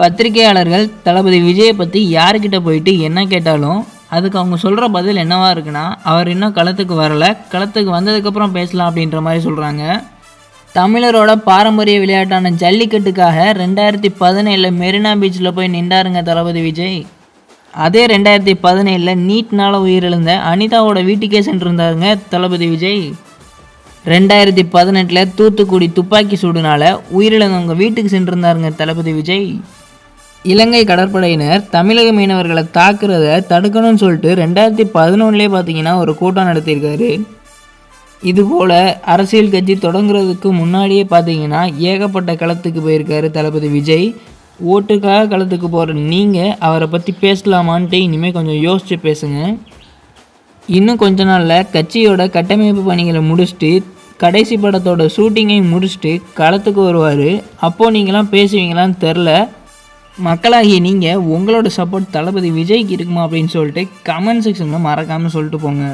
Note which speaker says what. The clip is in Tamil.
Speaker 1: பத்திரிகையாளர்கள் தளபதி விஜயை பற்றி யாருக்கிட்ட போயிட்டு என்ன கேட்டாலும் அதுக்கு அவங்க சொல்கிற பதில் என்னவா இருக்குன்னா, அவர் இன்னும் களத்துக்கு வரலை, களத்துக்கு வந்ததுக்கப்புறம் பேசலாம் அப்படின்ற மாதிரி சொல்கிறாங்க. தமிழரோட பாரம்பரிய விளையாட்டான ஜல்லிக்கட்டுக்காக 2017 மெரினா பீச்சில் போய் நின்றாருங்க தளபதி விஜய். அதே 2017 நீட்னால் உயிரிழந்த அனிதாவோட வீட்டுக்கே சென்றிருந்தாருங்க தளபதி விஜய். 2018 தூத்துக்குடி துப்பாக்கி சூடுனால உயிரிழந்தவங்க வீட்டுக்கு சென்றிருந்தாருங்க தளபதி விஜய். இலங்கை கடற்படையினர் தமிழக மீனவர்களை தாக்குறத தடுக்கணும்னு சொல்லிட்டு 2011 பார்த்தீங்கன்னா ஒரு கூட்டம் நடத்தியிருக்காரு. இதுபோல் அரசியல் கட்சி தொடங்குறதுக்கு முன்னாடியே பார்த்தீங்கன்னா ஏகப்பட்ட களத்துக்கு போயிருக்காரு தளபதி விஜய். ஓட்டுக்காக களத்துக்கு போகிற நீங்கள் அவரை பற்றி பேசலாமான்ட்டு இனிமேல் கொஞ்சம் யோசித்து பேசுங்க. இன்னும் கொஞ்ச நாளில் கட்சியோட கட்டமைப்பு பணிகளை முடிச்சுட்டு கடைசி படத்தோட ஷூட்டிங்கையும் முடிச்சுட்டு களத்துக்கு வருவார். அப்போது நீங்களாம் பேசுவீங்களான்னு தெரில. மக்களாகிய நீங்கள் உங்களோட சப்போர்ட் தளபதி விஜய்க்கு இருக்குமா அப்படின்னு சொல்லிட்டு கமெண்ட் செக்ஷனில் மறக்காமல் சொல்லிட்டு போங்க.